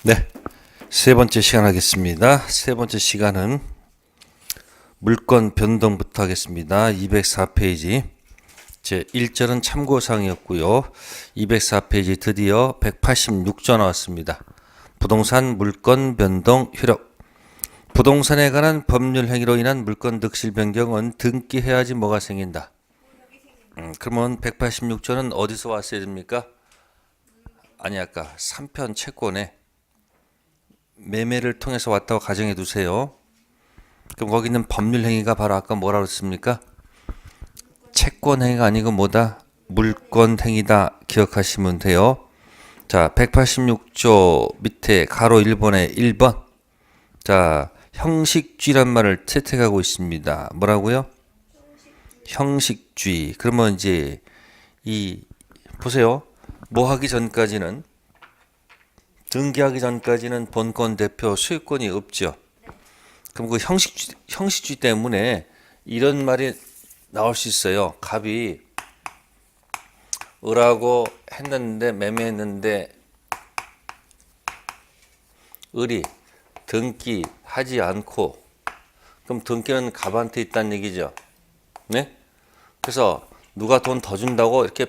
네, 세 번째 시간 하겠습니다. 세 번째 시간은 물건 변동부터 하겠습니다. 204페이지. 제 1절은 참고사항이었고요. 204페이지 드디어 186조 나왔습니다. 부동산 물건 변동 효력. 부동산에 관한 법률 행위로 인한 물건 득실 변경은 등기해야지 뭐가 생긴다. 그러면 186조는 어디서 왔어야 됩니까? 아니, 아까 3편 채권에 매매를 통해서 왔다고 가정해 두세요. 그럼 거기 있는 법률 행위가 바로 아까 뭐라고 했습니까? 채권 행위가 아니고 뭐다? 물건 행위다. 기억하시면 돼요. 자, 186조 밑에 가로 1번에 1번. 자, 형식주의란 말을 채택하고 있습니다. 뭐라고요? 형식주의. 그러면 이제 보세요. 뭐 하기 전까지는, 등기하기 전까지는 본권 대표 소유권이 없죠. 그럼 그 형식주의 때문에 이런 말이 나올 수 있어요. 갑이 을하고 했는데, 매매했는데 을이 등기하지 않고, 그럼 등기는 갑한테 있다는 얘기죠. 네? 그래서 누가 돈 더 준다고 이렇게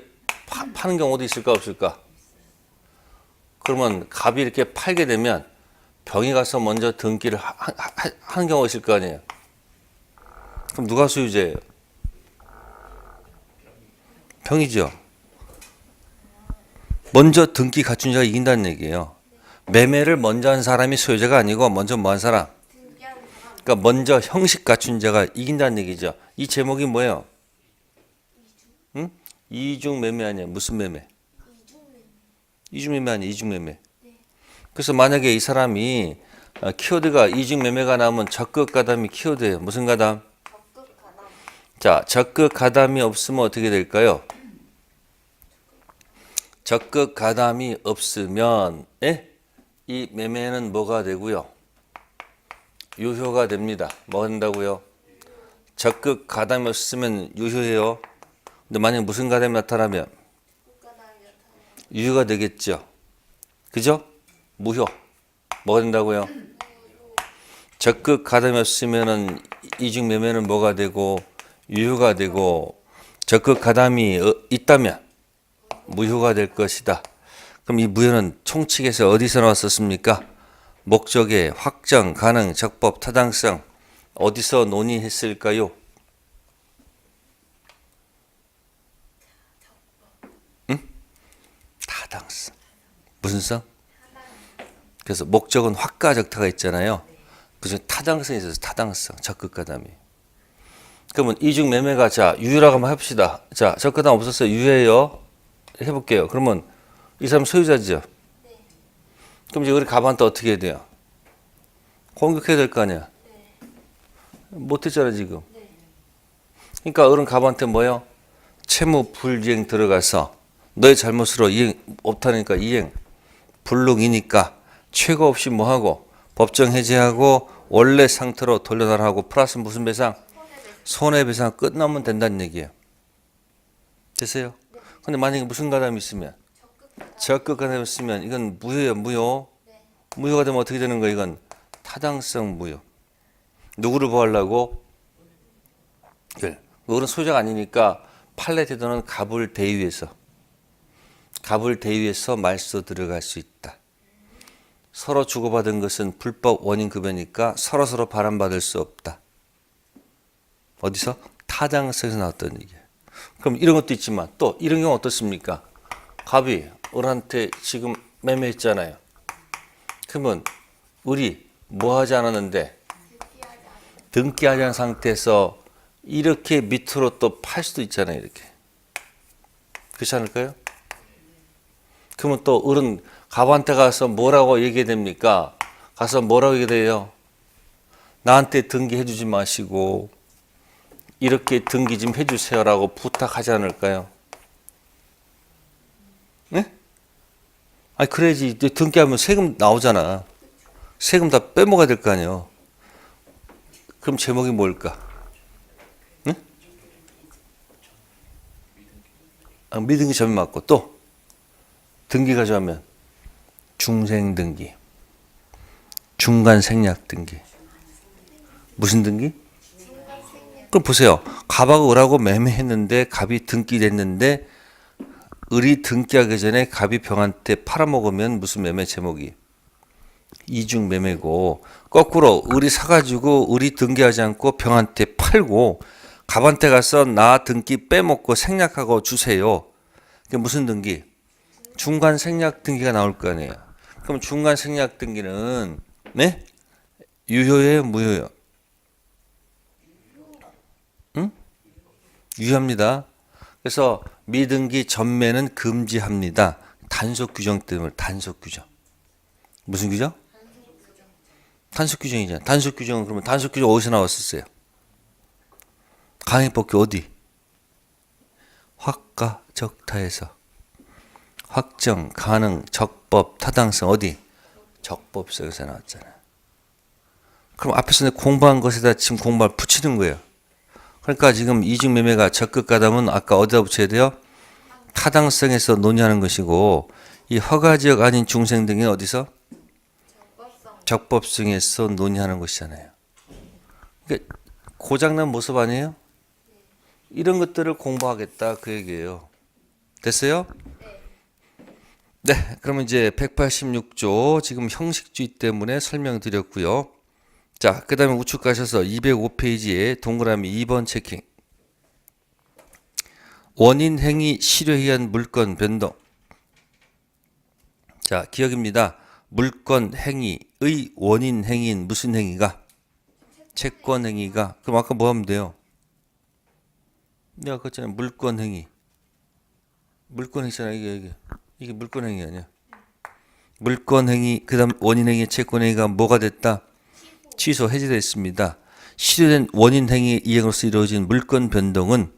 파는 경우도 있을까 없을까? 그러면 갑이 이렇게 팔게 되면 병이 가서 먼저 등기를 하는 경우가 있을 거 아니에요. 그럼 누가 소유자예요? 병이죠. 먼저 등기 갖춘 자가 이긴다는 얘기예요. 매매를 먼저 한 사람이 소유자가 아니고 먼저 뭐 한 사람? 그러니까 먼저 형식 갖춘 자가 이긴다는 얘기죠. 이 제목이 뭐예요? 응? 이중 매매 아니야. 무슨 매매? 이중 매매 아니야. 이중 매매. 그래서 만약에 이 사람이 키워드가 이중 매매가 나오면 적극 가담이 키워드예요. 무슨 가담? 자, 적극 가담이 없으면 어떻게 될까요? 적극 가담이 없으면 이 매매는 뭐가 되고요? 유효가 됩니다. 뭐 한다고요? 적극 가담이 없으면 유효해요. 근데 만약 무슨 가담이 나타나면 유효가 되겠죠. 그죠? 무효. 뭐가 된다고요? 적극 가담이 없으면은 이중 매매는 뭐가 되고 유효가 되고, 적극 가담이 있다면 무효가 될 것이다. 그럼 이 무효는 총칙에서 어디서 나왔었습니까? 목적의 확정, 가능, 적법, 타당성 어디서 논의했을까요? 응? 타당성. 무슨 성? 그래서 목적은 확가적타가 있잖아요. 그중에 타당성이 있어서 타당성, 적극 가담이. 그러면 이중 매매가 자 유효라고 한번 해봅시다. 자, 적극 가담 없었어요. 유효해요. 해볼게요. 그러면 이 사람 소유자죠. 그럼 이제 우리 갑한테 어떻게 해야 돼요? 공격해야 될 거 아니야. 못했잖아 지금. 그러니까 어른 갑한테 뭐요? 채무 불이행 들어가서 너의 잘못으로 이행 못하니까 이행 불능이니까 최고 없이 뭐하고 법정 해제하고 원래 상태로 돌려달라고 플러스 무슨 배상? 손해배상 끝나면 된다는 얘기예요. 됐어요? 근데 만약에 무슨 가담이 있으면, 적극 가담이 있으면 이건 무효예요. 무효. 무효가 되면 어떻게 되는 거예요? 이건 타당성 무효. 누구를 보호하려고? 그건 소유자가 아니니까 판례 태도는 갑을 대위해서 말소 들어갈 수 있다. 서로 주고받은 것은 불법 원인 급여니까 서로 발환받을 수 없다. 어디서? 타당성에서 나왔던 얘기예요. 그럼 이런 것도 있지만 또 이런 경우 어떻습니까? 갑이 을한테 지금 매매했잖아요. 그러면 을이 뭐 하지 않았는데 등기하지 않은 상태에서 이렇게 밑으로 또 팔 수도 있잖아요. 이렇게. 그렇지 않을까요? 그러면 또 을은 갑한테 가서 뭐라고 얘기해야 됩니까? 가서 뭐라고 얘기해요? 나한테 등기해 주지 마시고 이렇게 등기 좀 해주세요라고 부탁하지 않을까요? 네? 아니 그래야지 등기하면 세금 나오잖아. 세금 다 빼먹어야 될 거 아니에요. 그럼 제목이 뭘까? 네? 미등기 점이 맞고 또 등기 가져가면 중생등기. 중간 생략 등기. 무슨 등기? 그럼 보세요. 갑하고 을하고 매매했는데 갑이 등기됐는데 을이 등기하기 전에 갑이 병한테 팔아먹으면 무슨 매매 제목이? 이중 매매고, 거꾸로 을이 사가지고 을이 등기하지 않고 병한테 팔고 갑한테 가서 나 등기 빼먹고 생략하고 주세요. 그게 무슨 등기? 중간 생략 등기가 나올 거 아니에요. 그럼 중간 생략 등기는 네? 유효예요, 무효예요? 응? 유효합니다. 그래서 미등기 전매는 금지합니다. 단속 규정 때문에. 단속 규정. 무슨 규정? 단속 규정이잖아요. 단속 규정은 그러면 단속 규정 어디서 나왔었어요? 강행법규 어디? 확가 적타에서. 확정, 가능, 적법, 타당성 어디? 적법성에서 나왔잖아요. 그럼 앞에서 공부한 것에다 지금 공부를 붙이는 거예요. 그러니까 지금 이중매매가 적극가담은 아까 어디다 붙여야 돼요? 타당성에서 논의하는 것이고, 이 허가지역 아닌 중생 등은 어디서? 적법성에서 논의하는 것이잖아요. 그러니까 고장난 모습 아니에요? 이런 것들을 공부하겠다 그 얘기예요. 됐어요? 네, 그러면 이제 186조 지금 형식주의 때문에 설명드렸고요. 자, 그 다음에 우측 가셔서 205페이지에 동그라미 2번 체킹. 원인 행위 실효에 의한 물건 변동. 자, 기억입니다. 물건 행위의 원인 행위인 무슨 행위가? 채권 행위가. 그럼 아까 뭐 하면 돼요? 내가 아까 했잖아요. 물건 행위. 물건 행위잖아. 이게 물건 행위 아니야. 물건 행위, 그 다음 원인 행위, 채권 행위가 뭐가 됐다? 취소, 해제됐습니다. 실효된 원인 행위 이행으로서 이루어진 물건 변동은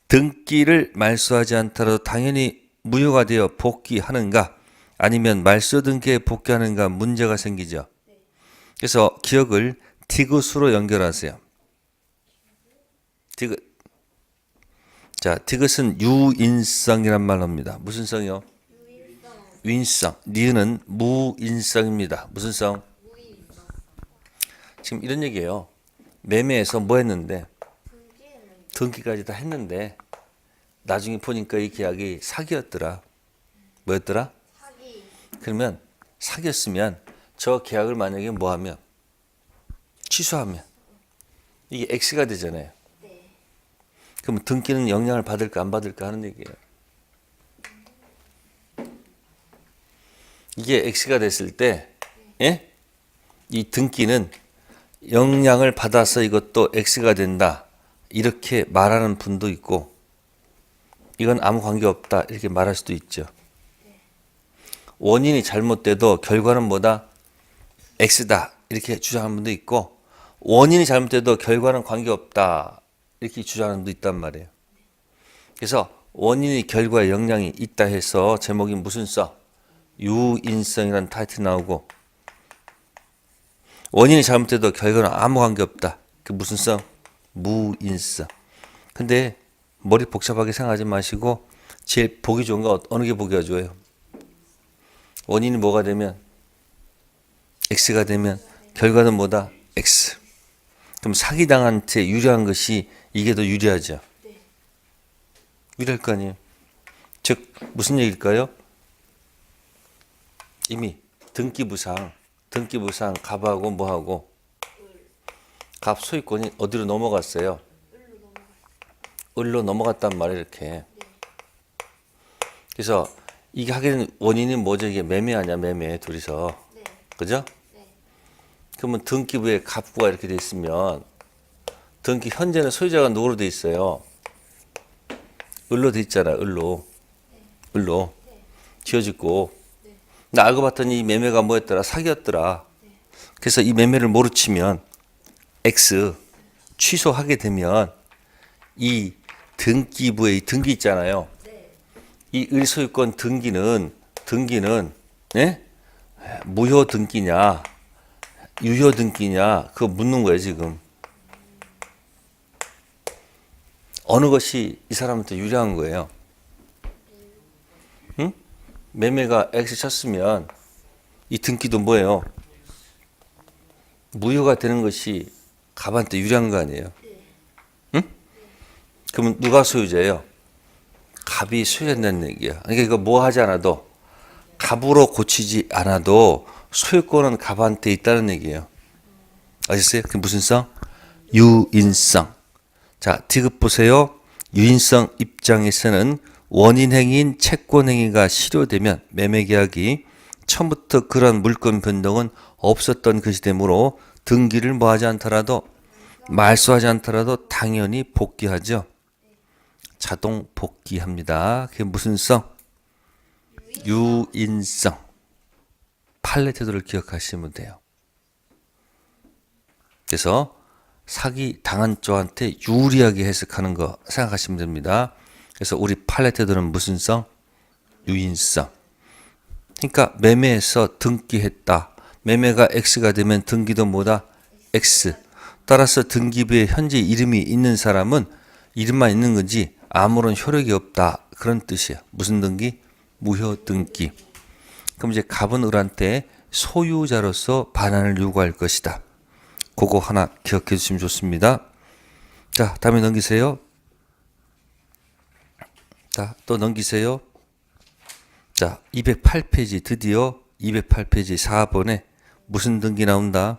등기를 말소하지 않더라도 당연히 무효가 되어 복귀하는가 아니면 말소 등기에 복귀하는가 문제가 생기죠. 그래서 기억을 디귿으로 연결하세요. 디귿. 자, 디귿은 유인성이란 말입니다. 무슨 성이요? 유인성. 니은은 무인성입니다. 무슨 성? 지금 이런 얘기예요. 매매에서 뭐 했는데? 등기까지 다 했는데 나중에 보니까 이 계약이 사기였더라. 뭐였더라? 사기. 그러면 사기였으면 저 계약을 만약에 뭐 하면? 취소하면 이게 X가 되잖아요. 네. 그럼 등기는 영향을 받을까 안 받을까 하는 얘기예요. 이게 X가 됐을 때 예? 이 등기는 영향을 받아서 이것도 X가 된다. 이렇게 말하는 분도 있고 이건 아무 관계없다. 이렇게 말할 수도 있죠. 원인이 잘못돼도 결과는 뭐다? X다. 이렇게 주장하는 분도 있고 원인이 잘못돼도 결과는 관계없다. 이렇게 주장하는 분도 있단 말이에요. 그래서 원인이 결과에 영향이 있다 해서 제목이 무슨 써? 유인성이라는 타이틀이 나오고 원인이 잘못돼도 결과는 아무 관계없다. 그 무슨 성? 무인성. 근데 머리 복잡하게 생각하지 마시고 제일 보기 좋은 거 어느 게 보기가 좋아요? 원인이 뭐가 되면 X가 되면 결과는 뭐다? X. 그럼 사기당한테 유리한 것이 이게 더 유리하죠. 유리할 거 아니에요. 즉 무슨 얘기일까요? 이미 등기부상 갑하고 뭐하고 갑 소유권이 어디로 넘어갔어요? 을로 넘어갔단 말이에요. 이렇게. 그래서 이게 하게 된 원인이 뭐죠? 이게 매매 아니야? 매매 둘이서. 그죠? 그러면 등기부에 갑부가 이렇게 돼 있으면 등기 현재는 소유자가 누구로 돼 있어요? 을로 돼 있잖아. 을로 지어짓고 나 알고 봤더니 이 매매가 뭐였더라? 사기였더라. 그래서 이 매매를 모르 치면 X 취소하게 되면 이 등기부의 등기 있잖아요. 이 을소유권 등기는 예? 무효 등기냐 유효 등기냐 그거 묻는 거예요. 지금 어느 것이 이 사람한테 유리한 거예요? 매매가 X 쳤으면 이 등기도 뭐예요? 무효가 되는 것이 갑한테 유리한 거 아니에요? 응? 그러면 누가 소유자예요? 갑이 소유한다는 얘기야. 그러니까 이거 뭐 하지 않아도 갑으로 고치지 않아도 소유권은 갑한테 있다는 얘기예요. 아셨어요? 그게 무슨 성? 유인성. 자, 디귿 보세요. 유인성 입장에서는 원인행위인 채권행위가 실효되면 매매계약이 처음부터 그런 물권 변동은 없었던 것이 되므로 등기를 뭐하지 않더라도 말소하지 않더라도 당연히 복귀하죠. 자동 복귀합니다. 그게 무슨 성? 유인성. 판례 태도를 기억하시면 돼요. 그래서 사기 당한 쪽한테 유리하게 해석하는 거 생각하시면 됩니다. 그래서 우리 판례 태도는 무슨 성? 유인성. 그러니까 매매에서 등기했다. 매매가 X가 되면 등기도 뭐다? X. 따라서 등기부에 현재 이름이 있는 사람은 이름만 있는 건지 아무런 효력이 없다. 그런 뜻이야. 무슨 등기? 무효 등기. 그럼 이제 갑은 을한테 소유자로서 반환을 요구할 것이다. 그거 하나 기억해 주시면 좋습니다. 자, 다음에 넘기세요. 자, 또 넘기세요. 자, 208페이지 드디어 208페이지 4번에 무슨 등기 나온다?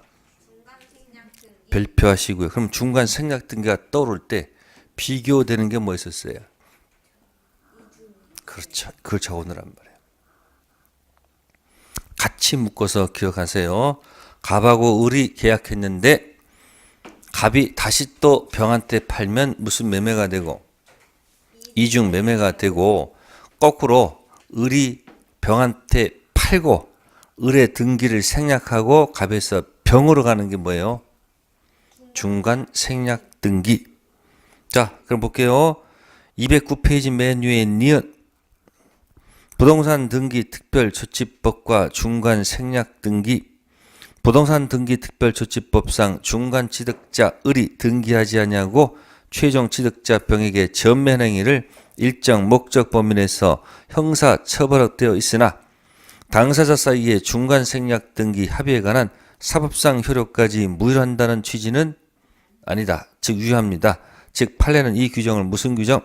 별표하시고요. 그럼 중간 생략 등기가 떠오를 때 비교되는 게 뭐 있었어요? 그렇죠. 그걸 적어놓으란 말이에요. 같이 묶어서 기억하세요. 갑하고 을이 계약했는데 갑이 다시 또 병한테 팔면 무슨 매매가 되고 이중 매매가 되고 거꾸로 을이 병한테 팔고 을의 등기를 생략하고 갑에서 병으로 가는 게 뭐예요? 중간 생략 등기. 자, 그럼 볼게요. 209페이지 맨 위에 니은 부동산 등기 특별조치법과 중간 생략 등기. 부동산 등기 특별조치법상 중간 취득자 을이 등기하지 아니하고 최종 취득자 병에게 전면 행위를 일정 목적 범위 내에서 형사 처벌되어 있으나 당사자 사이의 중간 생략 등기 합의에 관한 사법상 효력까지 무효한다는 취지는 아니다. 즉 유효합니다. 즉 판례는 이 규정을 무슨 규정?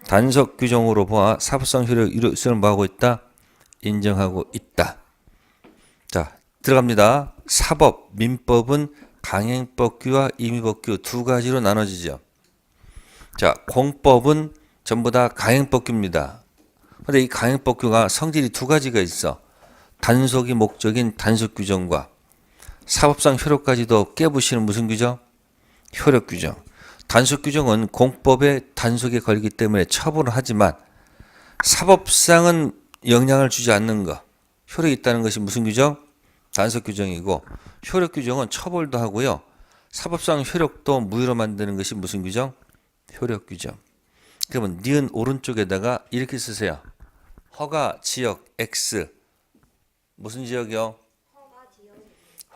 단속 규정으로 보아 사법상 효력 이루어을 뭐하고 있다? 인정하고 있다. 자, 들어갑니다. 사법, 민법은 강행법규와 임의법규 두 가지로 나눠지죠. 자, 공법은 전부 다 강행법규입니다. 근데 이 강행법규가 성질이 두 가지가 있어. 단속이 목적인 단속 규정과 사법상 효력까지도 깨부시는 무슨 규정? 효력 규정. 단속 규정은 공법의 단속에 걸리기 때문에 처벌을 하지만 사법상은 영향을 주지 않는 거. 효력이 있다는 것이 무슨 규정? 단속 규정이고 효력 규정은 처벌도 하고요. 사법상 효력도 무효로 만드는 것이 무슨 규정? 효력 규정. 그러면 니은 오른쪽에다가 이렇게 쓰세요. 허가 지역 X. 무슨 지역이요?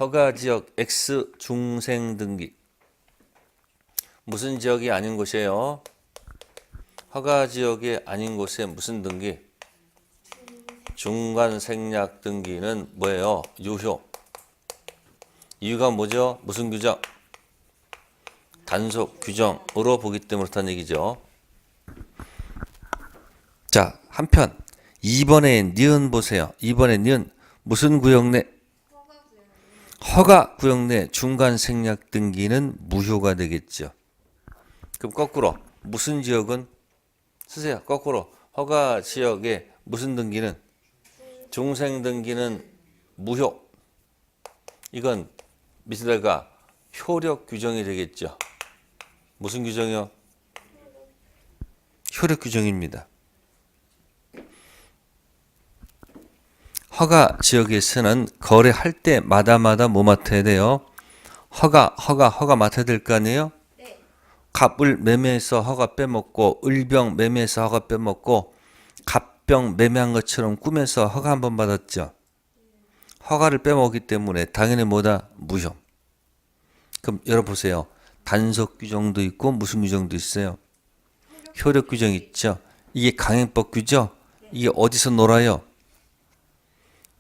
허가 지역 X 중생 등기. 무슨 지역이 아닌 곳이에요? 허가 지역이 아닌 곳에 무슨 등기? 중간 생략 등기는 뭐예요? 유효. 이유가 뭐죠? 무슨 규정? 단속 규정으로 보기 때문에 그렇다는 얘기죠. 자, 한편 2번에 니은 보세요. 2번에 니은 무슨 구역 내? 허가 구역 내 중간 생략 등기는 무효가 되겠죠. 그럼 거꾸로 무슨 지역은 쓰세요. 거꾸로 허가 지역에 무슨 등기는? 중생 등기는 무효. 이건 밑에다가 효력 규정이 되겠죠. 무슨 규정이요? 효력 규정입니다. 허가 지역에서는 거래할 때마다 뭐 맡아야 돼요? 허가 맡아야 될 거 아니에요? 네. 갑을 매매해서 허가 빼먹고 을병 매매해서 허가 빼먹고 갑병 매매한 것처럼 꾸며서 허가 한 번 받았죠. 허가를 빼먹기 때문에 당연히 뭐다? 무효. 그럼 열어보세요. 단속 규정도 있고 무슨 규정도 있어요? 효력 규정 있죠. 이게 강행법 규죠. 이게 어디서 놀아요?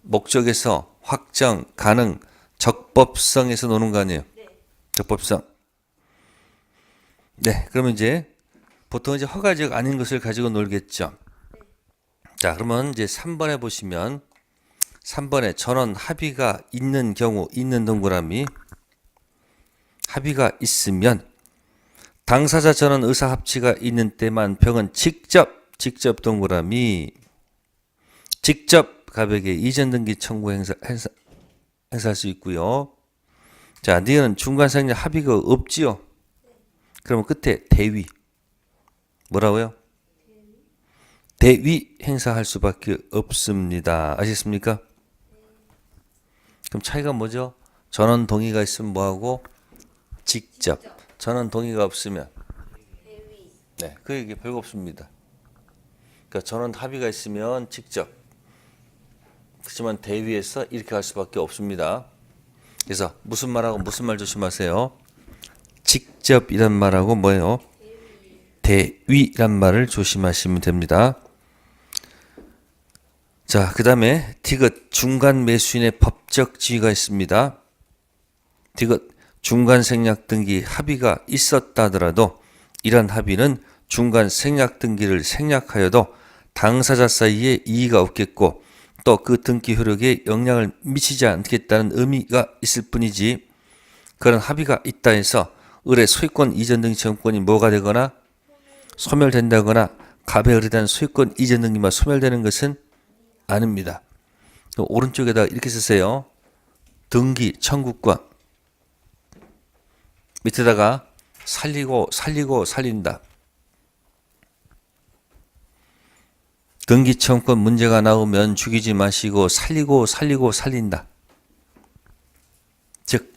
목적에서 확정, 가능, 적법성에서 노는 거 아니에요? 적법성. 네, 그러면 이제 보통 이제 허가적 아닌 것을 가지고 놀겠죠. 자, 그러면 이제 3번에 보시면 3번에 전원 합의가 있는 경우 있는 동그라미 합의가 있으면 당사자 전원 의사 합치가 있는 때만 병은 직접 동그라미 직접 가백에 이전 등기 청구 행사할 수 있고요. 자, 니은 중간 생략 합의가 없지요. 그러면 끝에 대위 뭐라고요? 대위 행사할 수밖에 없습니다. 아시겠습니까? 그럼 차이가 뭐죠? 전원 동의가 있으면 뭐하고? 직접. 전원 동의가 없으면 네, 그 얘기 별거 없습니다. 그러니까 전원 합의가 있으면 직접. 그렇지만 대위에서 이렇게 할 수밖에 없습니다. 그래서 무슨 말하고 무슨 말 조심하세요. 직접이란 말하고 뭐예요? 대위란 말을 조심하시면 됩니다. 자, 그 다음에 디귿 중간 매수인의 법적 지위가 있습니다. 디귿 중간 생략 등기 합의가 있었다 하더라도 이러한 합의는 중간 생략 등기를 생략하여도 당사자 사이에 이의가 없겠고 또 그 등기 효력에 영향을 미치지 않겠다는 의미가 있을 뿐이지 그런 합의가 있다 해서 을의 소유권 이전 등기 청구권이 뭐가 되거나 소멸된다거나 갑의 을에 대한 소유권 이전 등기만 소멸되는 것은 아닙니다. 오른쪽에다 이렇게 쓰세요. 등기 청구권 밑에다가 살린다. 등기 청구권 문제가 나오면 죽이지 마시고 살린다. 즉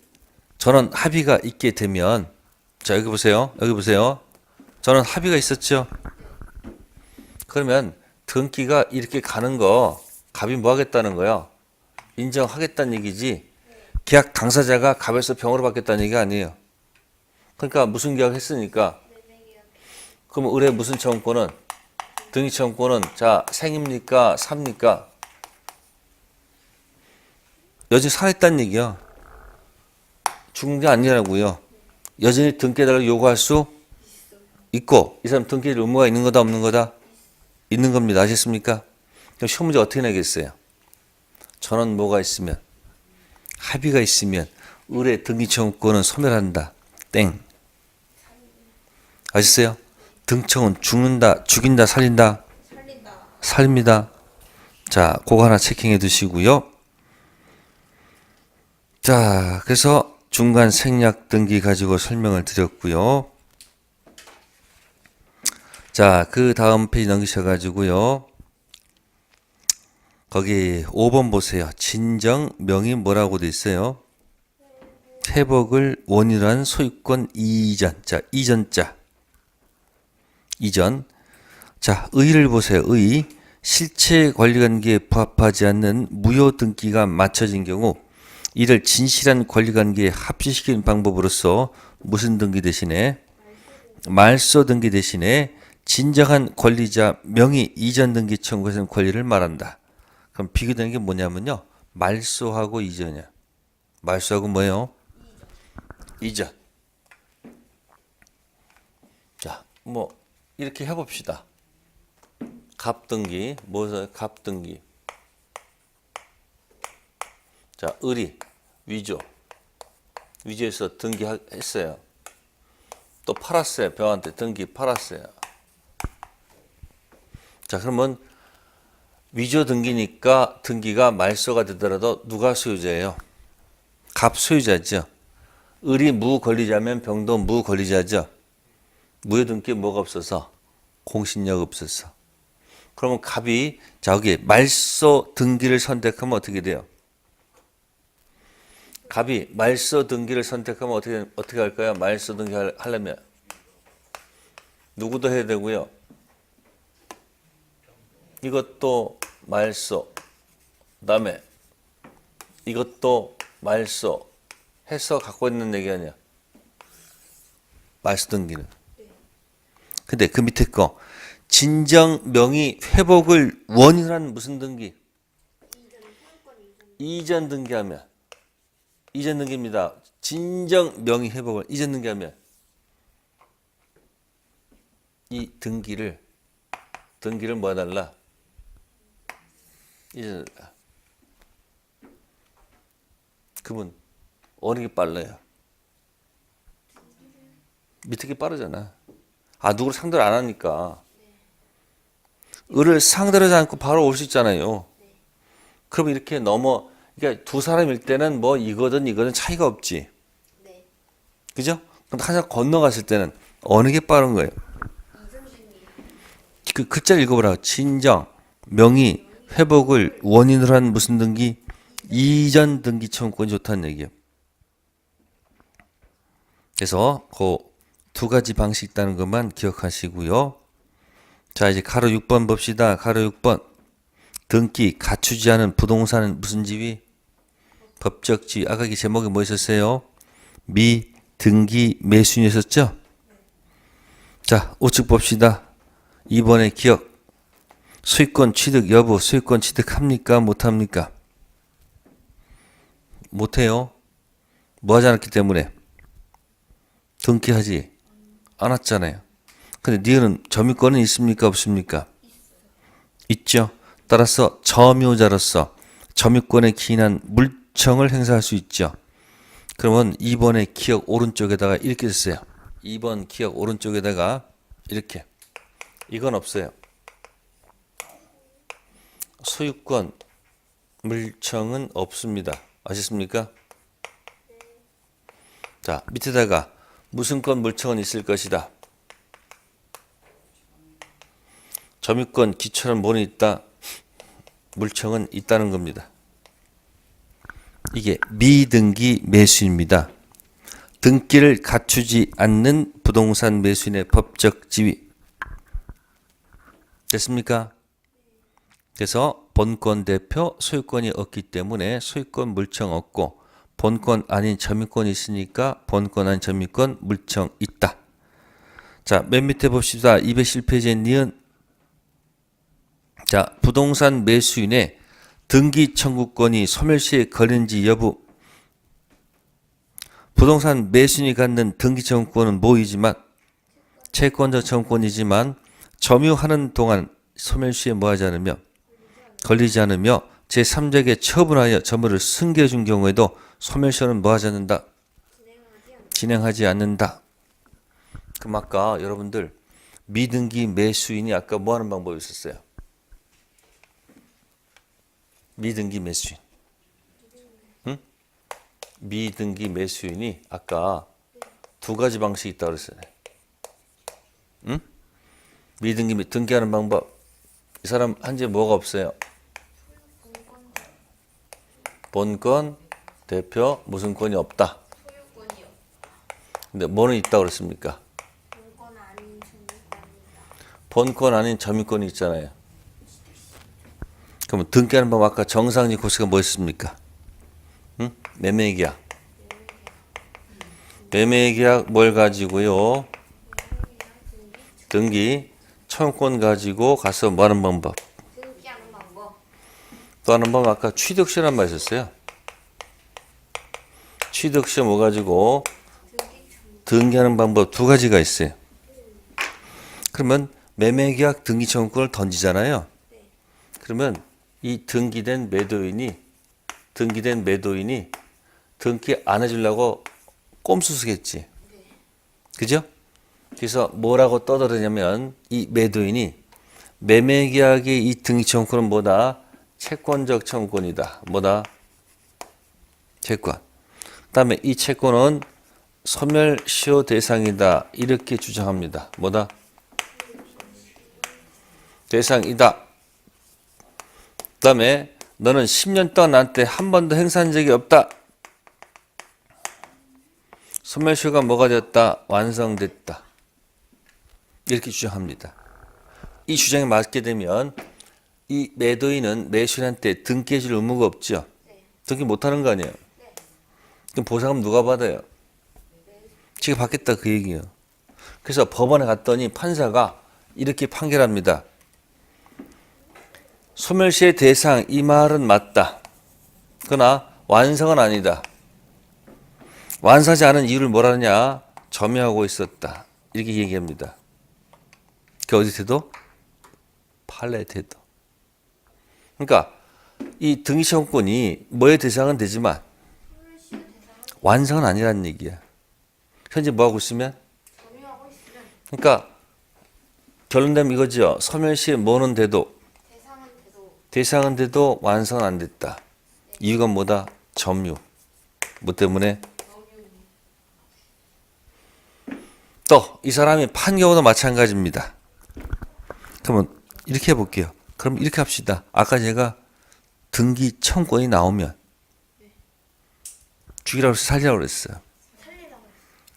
전원 합의가 있게 되면 자 여기 보세요. 전원 합의가 있었죠. 그러면 등기가 이렇게 가는 거 갑이 뭐 하겠다는 거예요? 인정하겠다는 얘기지 계약 당사자가 갑에서 병으로 받겠다는 얘기가 아니에요. 그러니까 무슨 계약 했으니까 그러면 을의 무슨 청구권은 등기 청구권은 자 생입니까 삽니까? 여전히 살아있다는 얘기야. 죽은 게 아니라고요. 여전히 등기해달라고 요구할 수 있고 이 사람 등기할 의무가 있는 거다 없는 거다? 있는 겁니다. 아셨습니까? 그럼 시험 문제 어떻게 내겠어요? 전원 뭐가 있으면 합의가 있으면 을의 등기 청구권은 소멸한다. 땡. 아셨어요? 등청은 죽인다, 살린다? 살립니다. 자, 그거 하나 체킹해 두시고요. 자, 그래서 중간 생략 등기 가지고 설명을 드렸고요. 자, 그 다음 페이지 넘기셔가지고요. 거기 5번 보세요. 진정 명이 뭐라고 돼 있어요? 회복을 원인으로 한 소유권 이전. 자, 이전. 자, 의를 보세요. 의. 실체 권리관계에 부합하지 않는 무효 등기가 맞춰진 경우 이를 진실한 권리관계에 합치시키는 방법으로서 무슨 등기 대신에 말소 등기 대신에 진정한 권리자 명의 이전 등기 청구에서는 권리를 말한다. 그럼 비교되는 게 뭐냐면요. 말소하고 이전이야. 말소하고 뭐예요? 이전. 자, 뭐 이렇게 해봅시다. 갑등기, 뭐서 갑등기. 자, 을이 위조해서 등기했어요. 또 팔았어요. 병한테 등기 팔았어요. 자, 그러면 위조 등기니까 등기가 말소가 되더라도 누가 소유자예요? 갑 소유자죠. 을이 무 권리자면 병도 무 권리자죠. 무효 등기에 뭐가 없어서? 공신력 없어서. 그러면 갑이 자 여기 말소 등기를 선택하면 어떻게 돼요? 갑이 말소 등기를 선택하면 어떻게 할까요? 말소 등기 하려면 누구도 해야 되고요. 이것도 말소. 그다음에 이것도 말소 해서 갖고 있는 얘기 아니야. 말소 등기는. 근데 그 밑에 거 진정 명의 회복을 원인으로 한 무슨 등기? 이전 등기하면 이전 등기입니다. 진정 명의 회복을 이전 등기하면 이 등기를 뭐 해달라? 이전 그분 어느 게 빨라요? 밑에 게 빠르잖아. 누구를 상대를 안 하니까. 을을 상대로 하지 않고 바로 올 수 있잖아요. 그럼 이렇게 그러니까 두 사람일 때는 뭐 이거든 차이가 없지. 그죠? 근데 하나 건너갔을 때는 어느 게 빠른 거예요? 그 글자를 읽어보라고. 진정, 명의, 회복을 원인으로 한 무슨 등기? 이전 등기 청구권이 좋다는 얘기예요. 그래서 그 두 가지 방식 있다는 것만 기억하시고요. 자, 이제 가로 6번 봅시다. 가로 6번. 등기 갖추지 않은 부동산은 무슨 지위? 법적 지위. 아까 이 제목이 뭐 있었어요? 미등기 매수인이었죠? 자, 우측 봅시다. 2번의 기억. 소유권 취득 여부. 소유권 취득합니까? 못합니까? 못해요. 뭐 하지 않았기 때문에? 등기하지 않았잖아요. 근데 니은은 점유권은 있습니까? 없습니까? 있죠. 따라서 점유자로서 점유권에 기인한 물청을 행사할 수 있죠. 그러면 2번의 기억 오른쪽에다가 이렇게 쓰세요. 2번 기억 오른쪽에다가 이렇게. 이건 없어요. 소유권 물청은 없습니다. 아셨습니까? 자, 밑에다가 무슨 권 물청은 있을 것이다. 점유권 기초는 뭐는 있다? 물청은 있다는 겁니다. 이게 미등기 매수인입니다. 등기를 갖추지 않는 부동산 매수인의 법적 지위. 됐습니까? 그래서 본권 대표 소유권이 없기 때문에 소유권 물청 없고 본권 아닌 점유권이 있으니까 본권 아닌 점유권 물청 있다. 자, 맨 밑에 봅시다. 207페이지의 니은. 자, 부동산 매수인의 등기 청구권이 소멸시에 걸린지 여부. 부동산 매수인이 갖는 등기 청구권은 뭐이지만 채권적 청구권이지만 점유하는 동안 소멸시에 뭐하지 않으며 걸리지 않으며 제3자에게 처분하여 점유를 승계해 준 경우에도 소멸시효는 뭐하지 않는다? 진행하지 않는다. 그럼 아까 여러분들 미등기 매수인이 아까 뭐하는 방법이 있었어요? 미등기 매수인. 응? 미등기 매수인이 아까 두 가지 방식이 있다고 그랬어요. 응? 미등기 등기하는 방법. 이 사람 한재 뭐가 없어요? 본권 대표 무슨 권이 없다. 근데 뭐는 있다고 그랬습니까? 본권 아닌 점유권이 있잖아요. 그러면 등기하는 법 아까 정상지 코스가 뭐였습니까? 응? 매매계약. 매매계약 뭘 가지고요? 등기 청구권 가지고 가서 뭐 하는 방법? 등기하는 방법. 또 하는 방 아까 취득시란 말 있었어요. 취득시 뭐 가지고 등기하는 방법 두 가지가 있어요. 그러면 매매계약 등기 청구권을 던지잖아요. 그러면 이 등기된 매도인이 등기 안 해주려고 꼼수 쓰겠지. 그죠? 그래서 뭐라고 떠들었냐면 이 매도인이 매매계약의 이 등기 청구권은 뭐다? 채권적 청구권이다. 뭐다? 채권. 그다음에 이 채권은 소멸시효 대상이다. 이렇게 주장합니다. 뭐다? 대상이다. 그다음에 너는 10년 동안 나한테 한 번도 행사한 적이 없다. 소멸시효가 뭐가 됐다? 완성됐다. 이렇게 주장합니다. 이 주장에 맞게 되면 이 매도인은 매수인한테 등기해줄 의무가 없죠. 등기 못하는 거 아니에요. 그럼 보상금 누가 받아요? 지가 받겠다 그 얘기예요. 그래서 법원에 갔더니 판사가 이렇게 판결합니다. 소멸시의 대상 이 말은 맞다. 그러나 완성은 아니다. 완성하지 않은 이유를 뭐라 하냐? 점유하고 있었다. 이렇게 얘기합니다. 그 어디 태도? 판례 태도. 그러니까 이 등기시험권이 뭐의 대상은 되지만 완성은 아니라는 얘기야. 현재 뭐 하고 있으면? 점유하고 있으면 그러니까 결론되면 이거죠. 소멸시에 뭐는 돼도 대상은 돼도 완성은 안 됐다. 이유가 뭐다? 점유. 뭐 때문에? 또 이 사람이 판 경우도 마찬가지입니다. 그러면 이렇게 해볼게요. 그럼 이렇게 합시다. 아까 제가 등기 청구권이 나오면 죽이라고 해서 살리라고 그랬어요.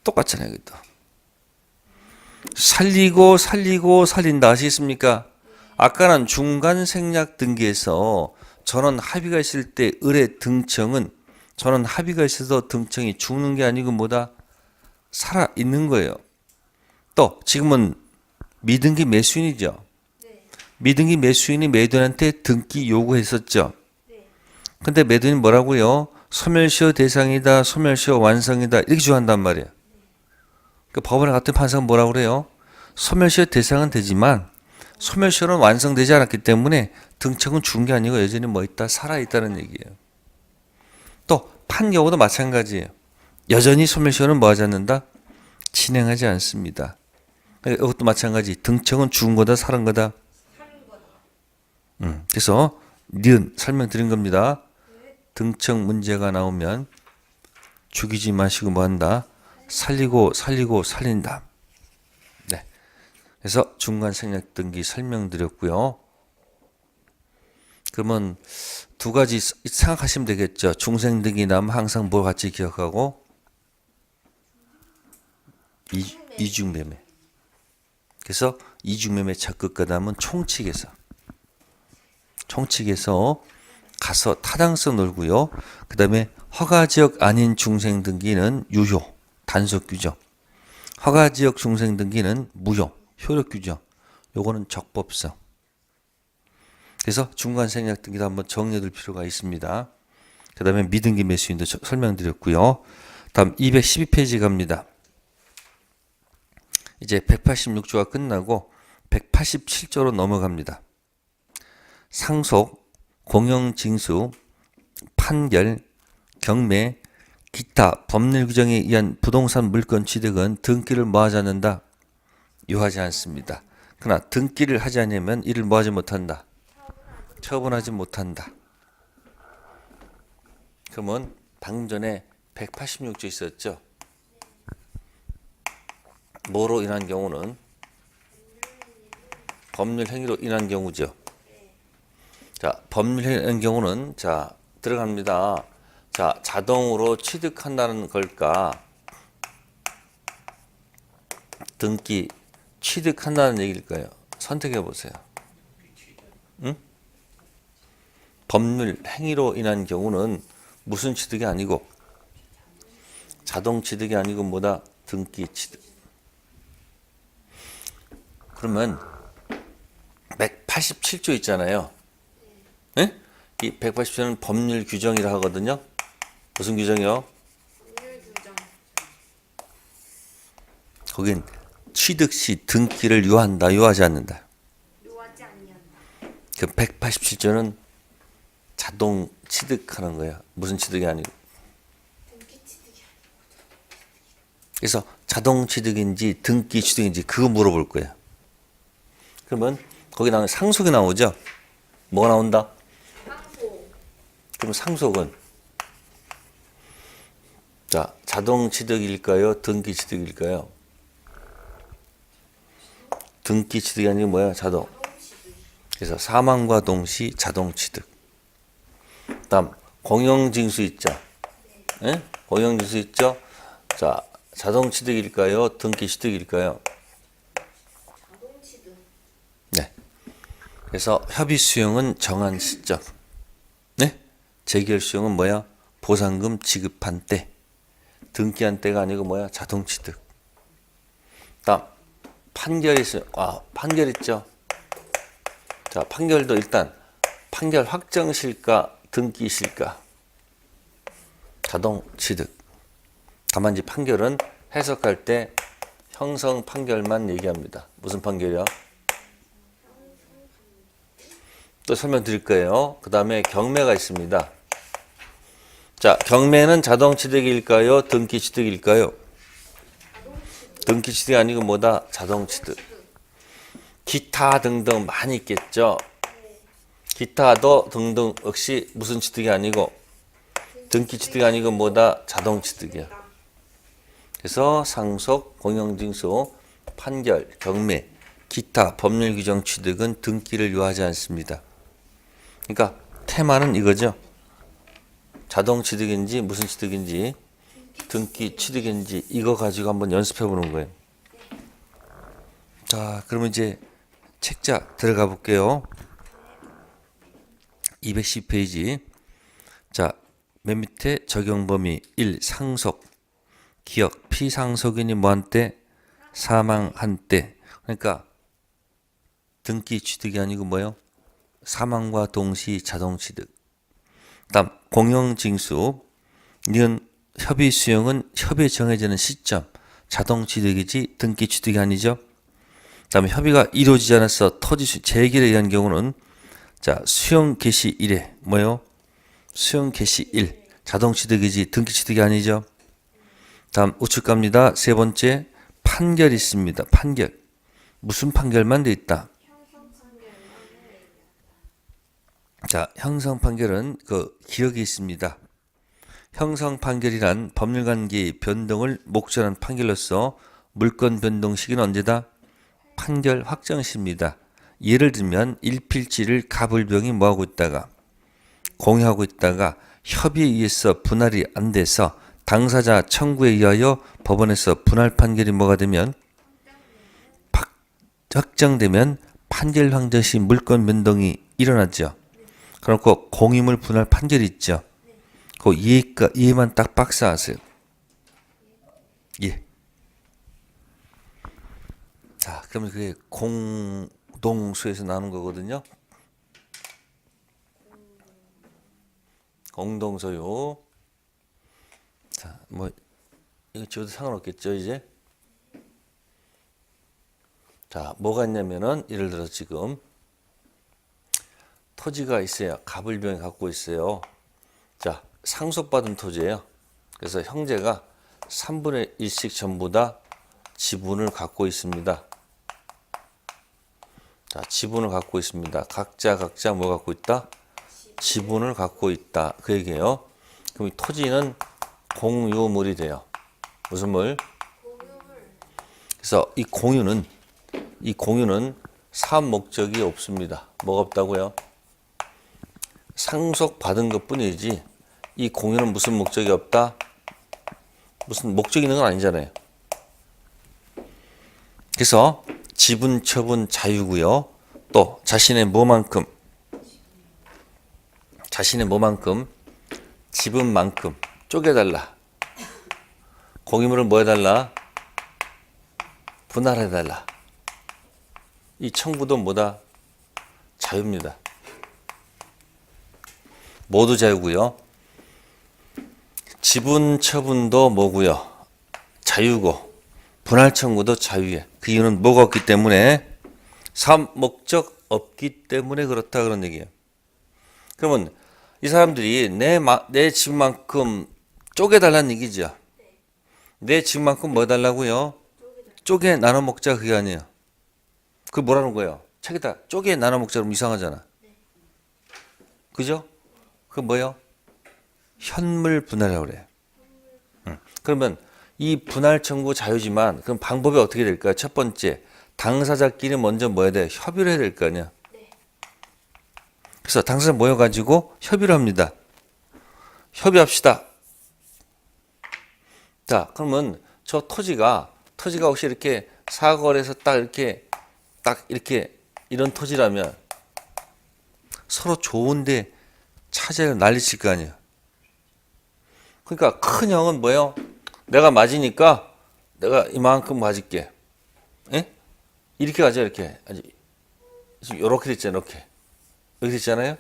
똑같잖아요. 이것도. 살리고 살린다 아시겠습니까? 아까는 중간 생략 등기에서 전원 합의가 있을 때 을의 등청은 전원 합의가 있어서 등청이 죽는 게 아니고 뭐다? 살아 있는 거예요. 또 지금은 미등기 매수인이죠. 미등기 매수인이 매도인한테 등기 요구했었죠. 근데 매도인이 뭐라고요? 소멸시효 대상이다, 소멸시효 완성이다 이렇게 주장한단 말이에요. 그 법원에 같은 판사가 뭐라고 그래요? 소멸시효 대상은 되지만 소멸시효는 완성되지 않았기 때문에 등청은 죽은 게 아니고 여전히 뭐 있다? 살아있다는 얘기예요. 또 판 경우도 마찬가지예요. 여전히 소멸시효는 뭐 하지 않는다? 진행하지 않습니다. 이것도 마찬가지. 등청은 죽은 거다, 살은 거다? 그래서 니은 설명드린 겁니다. 등청 문제가 나오면 죽이지 마시고 뭐 한다? 살리고 살린다. 네. 그래서 중간 생략 등기 설명드렸고요. 그러면 두 가지 생각하시면 되겠죠. 중생 등기 나면 항상 뭘 같이 기억하고? 이중매매. 그래서 이중매매 착극가담은 총칙에서 가서 타당성 놀고요. 그 다음에 허가지역 아닌 중생등기는 유효, 단속 규정. 허가지역 중생등기는 무효, 효력 규정. 요거는 적법성. 그래서 중간생략등기도 한번 정리해둘 필요가 있습니다. 그 다음에 미등기 매수인도 설명드렸고요. 다음 212페이지 갑니다. 이제 186조가 끝나고 187조로 넘어갑니다. 상속, 공영징수, 판결, 경매, 기타 법률 규정에 의한 부동산 물건 취득은 등기를 뭐하지 않는다? 요하지 않습니다. 그러나 등기를 하지 않으면 이를 뭐하지 못한다? 처분하지 못한다. 그러면 방금 전에 186조 있었죠? 뭐로 인한 경우는? 법률 행위로 인한 경우죠. 자, 법률 행위로 인한 경우는 자, 들어갑니다. 자, 자동으로 취득한다는 걸까? 등기 취득한다는 얘기일까요? 선택해 보세요. 응? 법률 행위로 인한 경우는 무슨 취득이 아니고 자동 취득이 아니고 뭐다? 등기 취득. 그러면 187조 있잖아요. 네? 이 187조는 법률 규정이라 하거든요. 무슨 규정이요? 법률 규정. 거긴 취득 시 등기를 요한다, 요하지 않는다. 요하지 아니한다. 그 187조는 자동 취득하는 거야. 무슨 취득이 아니고. 등기 취득이 아니고. 그래서 자동 취득인지 등기 취득인지 그거 물어볼 거야. 그러면 거기 나오는 상속이 나오죠. 뭐가 나온다? 상속. 그럼 상속은 자, 자동 취득일까요? 등기 취득일까요? 등기 취득이 아니고 뭐야? 자동. 그래서 사망과 동시 자동 취득. 다음 공영징수 있죠. 네? 공영징수 있죠. 자, 자동 취득일까요? 등기 취득일까요? 자동 취득. 네. 그래서 협의 수용은 정한 시점. 네? 재결 수용은 뭐야? 보상금 지급한 때. 등기한 때가 아니고 뭐야? 자동 취득. 다음 판결이 있어요. 판결 있죠. 자, 판결도 일단 판결 확정실까 등기실까? 자동 취득. 다만 이제 판결은 해석할 때 형성 판결만 얘기합니다. 무슨 판결이요? 또 설명드릴 거예요. 그 다음에 경매가 있습니다. 자, 경매는 자동취득일까요? 등기취득일까요? 등기취득이 아니고 뭐다? 자동취득. 기타 등등 많이 있겠죠. 기타도 등등 역시 무슨 취득이 아니고 등기취득이 아니고 뭐다? 자동취득이야. 그래서 상속, 공영징수, 판결, 경매, 기타 법률 규정 취득은 등기를 요하지 않습니다. 그러니까 테마는 이거죠. 자동 취득인지 무슨 취득인지 등기 취득인지 이거 가지고 한번 연습해 보는 거예요. 자, 그러면 이제 책자 들어가 볼게요. 210페이지. 자, 맨 밑에 적용 범위 1. 상속. 기억. 피상속인이 뭐한 때? 사망한 때. 그러니까 등기 취득이 아니고 뭐요? 사망과 동시 자동 취득. 다음 공영징수. 이건 협의 수용은 협의 정해지는 시점 자동 취득이지 등기 취득이 아니죠. 다음에 협의가 이루어지지 않아서 토지 재결에 의한 경우는 자 수용 개시 1회 뭐요? 수용 개시 1 자동 취득이지 등기 취득이 아니죠. 다음 우측 갑니다. 세 번째 판결이 있습니다. 판결 무슨 판결만 돼 있다. 자, 형성 판결은 그 기억이 있습니다. 형성 판결이란 법률관계의 변동을 목전한 판결로서 물권 변동 시기는 언제다? 판결 확정 시입니다. 예를 들면 일필지를 가불병이 뭐하고 있다가 공유하고 있다가 협의에 의해서 분할이 안 돼서 당사자 청구에 의하여 법원에서 분할 판결이 뭐가 되면 확정되면 판결 확정 시 물권 변동이 일어나죠. 그렇고 공유물 분할 판결이 있죠. 그 이해만 딱 박사하세요. 예. 자, 그러면 그게 공동수에서 나오는 거거든요. 공동소유. 자, 뭐 이거 지워도 상관없겠죠, 이제. 자, 뭐가 있냐면은 예를 들어 지금 토지가 있어요. 가불병이 갖고 있어요. 자, 상속받은 토지예요. 그래서 형제가 3분의 1씩 전부 다 지분을 갖고 있습니다. 자, 지분을 갖고 있습니다. 각자 뭐 갖고 있다? 지분을 갖고 있다. 그 얘기예요. 그럼 이 토지는 공유물이 돼요. 무슨 물? 그래서 이 공유는 사업 목적이 없습니다. 뭐가 없다고요? 상속받은 것뿐이지 이 공유는 무슨 목적이 없다? 무슨 목적이 있는 건 아니잖아요. 그래서 지분 처분 자유고요. 또 자신의 뭐만큼 지분만큼 쪼개달라. 공유물을 뭐 해달라? 분할해달라. 이 청구도 뭐다? 자유입니다. 모두 자유고요. 지분 처분도 뭐고요? 자유고 분할 청구도 자유예. 그 이유는 뭐가 없기 때문에 사업 목적 없기 때문에 그렇다 그런 얘기예요. 그러면 이 사람들이 내 집만큼 쪼개달라는 얘기죠. 내 집만큼 뭐 해달라고요? 쪼개 나눠 먹자 그게 아니에요. 그 뭐라는 거예요? 책에다 쪼개 나눠 먹자면 이상하잖아. 그죠? 그 뭐예요? 현물 분할이라고 그래요. 그러면 이 분할 청구 자유지만 그럼 방법이 어떻게 될까요? 첫 번째, 당사자끼리 먼저 뭐 해야 돼? 협의를 해야 될 거 아니야. 그래서 당사자 모여가지고 협의를 합니다. 협의합시다. 자, 그러면 저 토지가 혹시 이렇게 사거리에서 딱 이렇게 이런 토지라면 서로 좋은데 차지하려 난리칠 거 아니에요. 그러니까 큰 형은 뭐예요? 내가 맞으니까 내가 이만큼 맞을게. 예? 이렇게 가죠, 이렇게. 이렇게 됐잖아요, 이렇게. 여기 됐잖아요?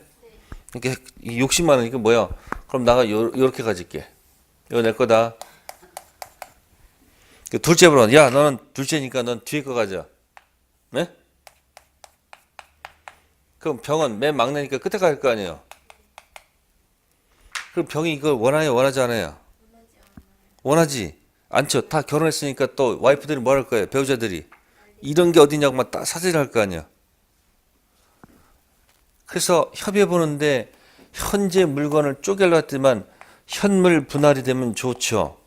이렇게 욕심 많으니까 뭐야? 그럼 나가 요렇게 가질게. 이거 내 거다. 둘째 번호, 야, 너는 둘째니까 넌 뒤에 거 가져. 네? 그럼 병은 맨 막내니까 끝에 갈 거 아니에요. 그럼 병이 이걸 원하요, 원하지 않아요? 원하지 않죠. 다 결혼했으니까 또 와이프들이 뭐 할 거예요? 배우자들이. 이런 게 어디냐고 막 사슬 할 거 아니야. 그래서 협의해 보는데 현재 물건을 쪼개려했지만 현물 분할이 되면 좋죠.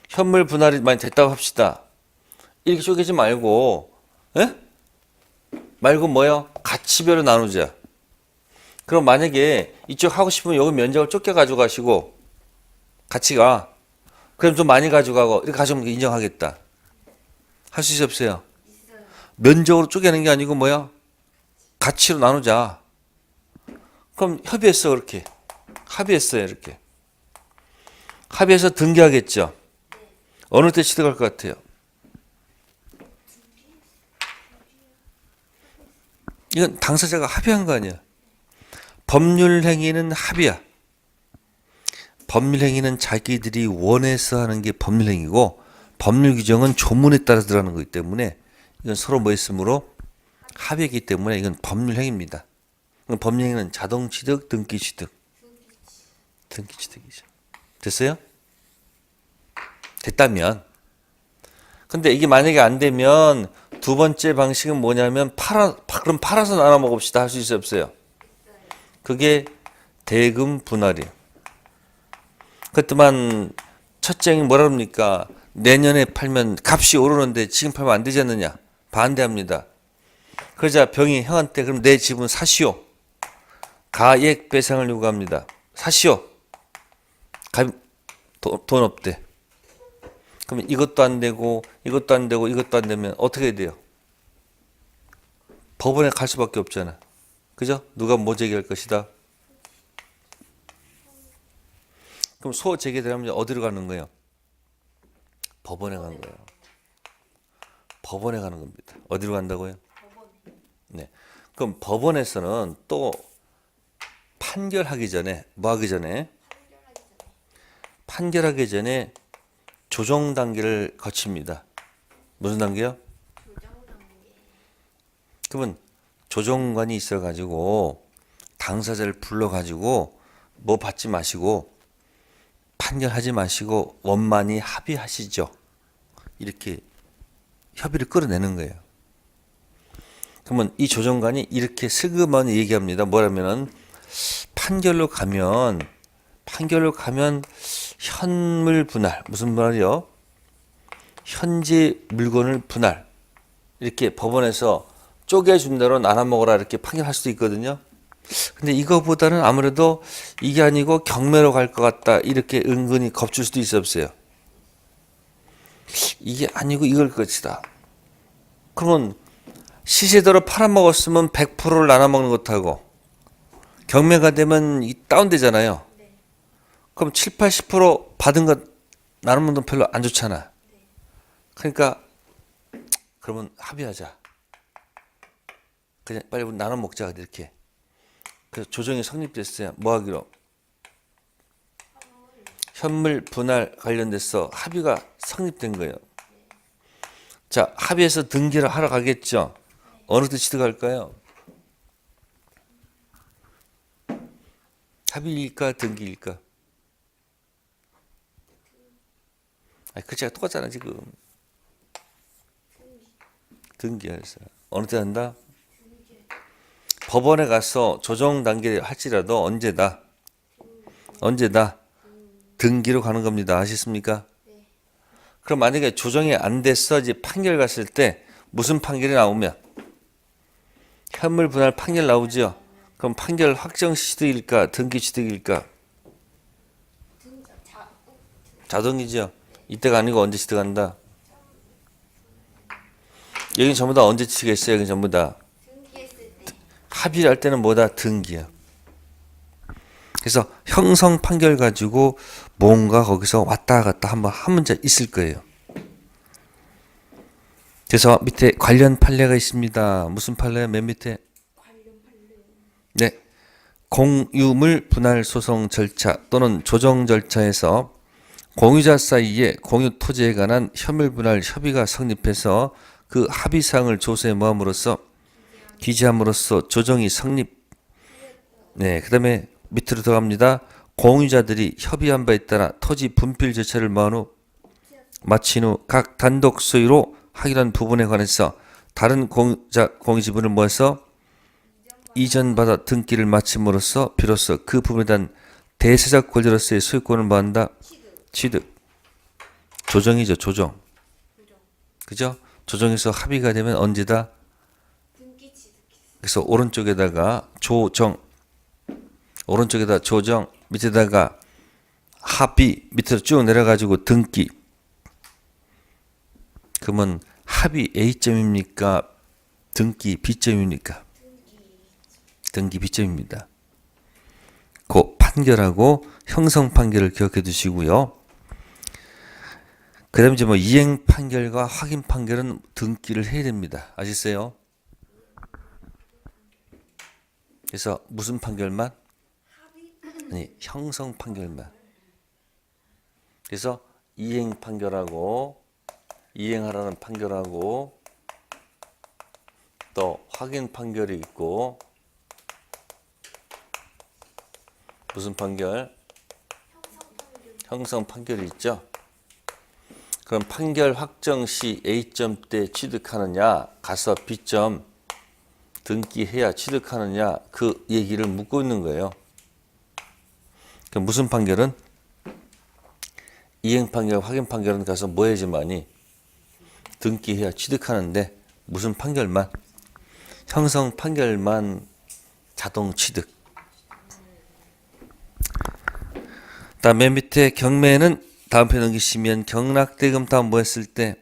현물 분할이 많이 됐다고 합시다. 이렇게 쪼개지 말고, 에? 말고 뭐요? 가치별로 나누자. 그럼 만약에 이쪽 하고 싶으면 여기 면적을 좁게 가져가시고 가치가 그럼 좀 많이 가져가고 이렇게 가져오면 인정하겠다. 할 수 있어요, 없어요? 면적으로 쪼개는 게 아니고 뭐야? 가치로 나누자. 그럼 협의했어, 그렇게. 합의했어요, 이렇게. 합의해서 등기하겠죠. 어느 때 취득할 것 같아요? 이건 당사자가 합의한 거 아니야. 법률 행위는 합의야. 법률 행위는 자기들이 원해서 하는 게 법률 행위고 법률 규정은 조문에 따라 들어가는 거기 때문에 이건 서로 뭐 했으므로 합의이기 때문에 이건 법률 행위입니다. 법률 행위는 자동 취득, 등기 취득. 등기 취득이죠. 됐어요? 됐다면. 근데 이게 만약에 안 되면 두 번째 방식은 뭐냐면 그럼 팔아서 나눠 먹읍시다. 할 수 있어요, 없어요? 그게 대금 분할이에요. 그렇지만 첫째는 뭐라 그럽니까? 내년에 팔면 값이 오르는데 지금 팔면 안 되지 않느냐? 반대합니다. 그러자 병이 형한테 그럼 내 집은 사시오. 가액 배상을 요구합니다. 사시오. 돈 없대. 그러면 이것도 안 되고 이것도 안 되고 이것도 안 되면 어떻게 돼요? 법원에 갈 수밖에 없잖아. 그죠? 누가 뭐 제기할 것이다. 그럼 소 제기되면 어디로 가는 거예요? 법원에 가는 거예요. 법원에 가는 겁니다. 어디로 간다고요? 네. 그럼 법원에서는 또 판결하기 전에 뭐 하기 전에? 판결하기 전에 조정 단계를 거칩니다. 무슨 단계요? 그러면 조정관이 있어가지고 당사자를 불러가지고 뭐 받지 마시고 판결하지 마시고 원만히 합의하시죠. 이렇게 협의를 끌어내는 거예요. 그러면 이 조정관이 이렇게 슬그머니 얘기합니다. 뭐라면은 판결로 가면 현물 분할, 무슨 분할이요? 현재 물건을 분할. 이렇게 법원에서 쪼개준 대로 나눠 먹어라 이렇게 판결할 수도 있거든요. 근데 이거보다는 아무래도 이게 아니고 경매로 갈 것 같다 이렇게 은근히 겁줄 수도 있어 없어요. 이게 아니고 이걸 것이다. 그러면 시세대로 팔아먹었으면 100%를 나눠 먹는 것하고 경매가 되면 이 다운되잖아요. 그럼 7, 80% 받은 것 나누는 건 별로 안 좋잖아. 그러니까 그러면 합의하자. 그냥 빨리 나눠 먹자 이렇게. 그래서 조정이 성립됐어요. 뭐 하기로? 현물 분할 관련돼서 합의가 성립된 거예요. 자, 합의해서 등기를 하러 가겠죠. 어느 때 취득할까요? 합의일까 등기일까? 아니, 글자가 똑같잖아 지금. 등기해서 어느 때 한다? 법원에 가서 조정 단계를 할지라도 언제다? 등기로 가는 겁니다. 아시겠습니까? 그럼 만약에 조정이 안 돼서 이제 판결 갔을 때 무슨 판결이 나오면 현물 분할 판결 나오죠. 그럼 판결 확정 취득일까 등기 취득일까? 자동이죠. 이때가 아니고 언제 취득한다? 여기 전부 다 언제 취득했어요? 여기 전부 다 합의를 할 때는 뭐다? 등기야. 그래서 형성 판결 가지고 뭔가 거기서 왔다 갔다 한번 한 문제 있을 거예요. 그래서 밑에 관련 판례가 있습니다. 무슨 판례요? 맨 밑에. 네. 공유물 분할 소송 절차 또는 조정 절차에서 공유자 사이에 공유 토지에 관한 협물 분할 협의가 성립해서 그 합의사항을 조서에 모함으로써 기재함으로써 조정이 성립. 네, 그다음에 밑으로 들어갑니다. 공유자들이 협의한 바에 따라 토지 분필 절차를 마친 후 각 단독 소유로 확인한 부분에 관해서 다른 공유 지분을 모아서 이전받아 등기를 마침으로써 비로소 그 부분에 대한 대세적 권리로서의 소유권을 뭐한다? 취득. 조정이죠, 조정. 그죠? 조정에서 합의가 되면 언제다? 등기 취득. 그래서 오른쪽에다가 조정, 오른쪽에다 조정, 밑에다가 합의, 밑으로 쭉 내려가지고 등기. 그러면 합의 A점입니까? 등기 B점입니까? 등기 B점입니다. 그 판결하고 형성 판결을 기억해 두시고요. 그 다음에 이제 뭐 이행 판결과 확인 판결은 등기를 해야 됩니다. 아시겠어요? 그래서 무슨 판결만? 아니, 형성 판결만. 그래서 이행 판결하고 이행하라는 판결하고 또 확인 판결이 있고 무슨 판결? 형성 판결이 있죠. 그럼 판결 확정 시 A점 때 취득하느냐 가서 B점 등기해야 취득하느냐 그 얘기를 묻고 있는 거예요. 그럼 무슨 판결은? 이행 판결, 확인 판결은 가서 뭐 해야지만이 등기해야 취득하는데 무슨 판결만? 형성 판결만 자동 취득. 다음 맨 밑에 경매는 다음 편 넘기시면 경락대금 다음 뭐 했을 때?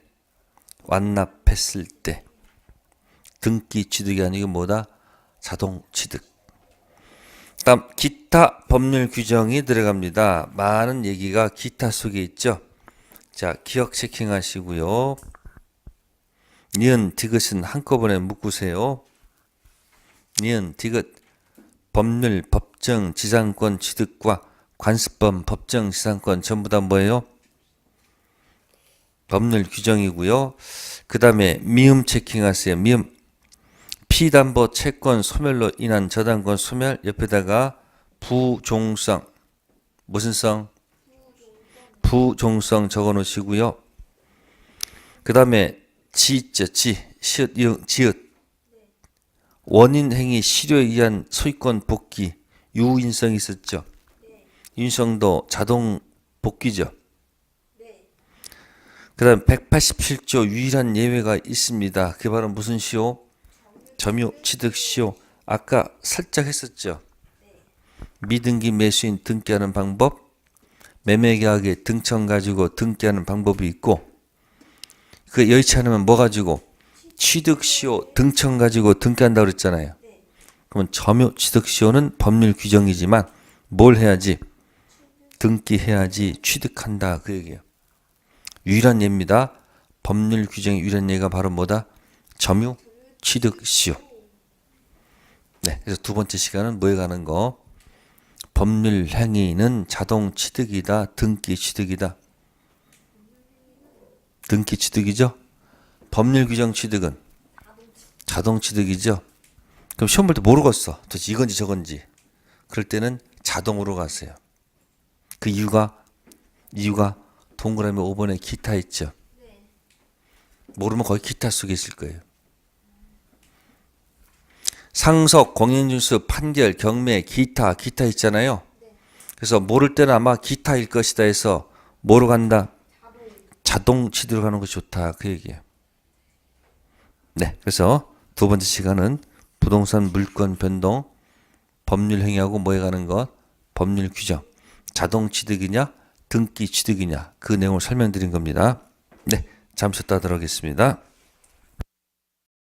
완납했을 때. 등기 취득이 아니고 뭐다? 자동 취득. 다음 기타 법률 규정이 들어갑니다. 많은 얘기가 기타 속에 있죠. 자, 기억 체킹 하시고요. 니은 디귿은 한꺼번에 묶으세요. 니은 디귿 법률, 법정, 지상권 취득과 관습법, 법정, 지상권 전부 다 뭐예요? 법률 규정이고요. 그 다음에 미음 체킹하세요. 미음 피담보 채권 소멸로 인한 저당권 소멸 옆에다가 부종성 무슨 성? 부종성 적어 놓으시고요. 그 다음에 지있죠. 지, 시읒, 이응, 지읒 원인 행위 실효에 의한 소유권 복귀 유인성이 있었죠. 유인성도 자동 복귀죠. 그 다음 187조 유일한 예외가 있습니다. 그게 바로 무슨 시효? 점유 취득 시효. 아까 살짝 했었죠. 미등기 매수인 등기하는 방법, 매매계약에 등청 가지고 등기하는 방법이 있고 그 여의치 않으면 뭐 가지고? 취득 시효 등청 가지고 등기한다고 그랬잖아요. 그러면 점유 취득 시효는 법률 규정이지만 뭘 해야지? 등기해야지 취득한다 그 얘기예요. 유일한 예입니다. 법률 규정의 유일한 예가 바로 뭐다? 점유 취득 시효. 네, 그래서 두 번째 시간은 뭐에 가는 거? 법률 행위는 자동 취득이다, 등기 취득이다. 등기 취득이죠? 법률 규정 취득은 자동 취득이죠? 그럼 시험 볼 때 모르겠어. 도대체 이건지 저건지. 그럴 때는 자동으로 갔어요. 그 이유가 동그라미 5번에 기타 있죠? 모르면 거의 기타 속에 있을 거예요. 상속, 공인중수, 판결, 경매, 기타 있잖아요. 그래서 모를 때는 아마 기타일 것이다 해서 뭐로 간다? 자동 취득으로 가는 것이 좋다 그 얘기예요. 네, 그래서 두 번째 시간은 부동산 물권 변동, 법률 행위하고 뭐에 가는 것? 법률 규정, 자동 취득이냐, 등기 취득이냐 그 내용을 설명드린 겁니다. 네, 잠시 쉬었다 들어가겠습니다.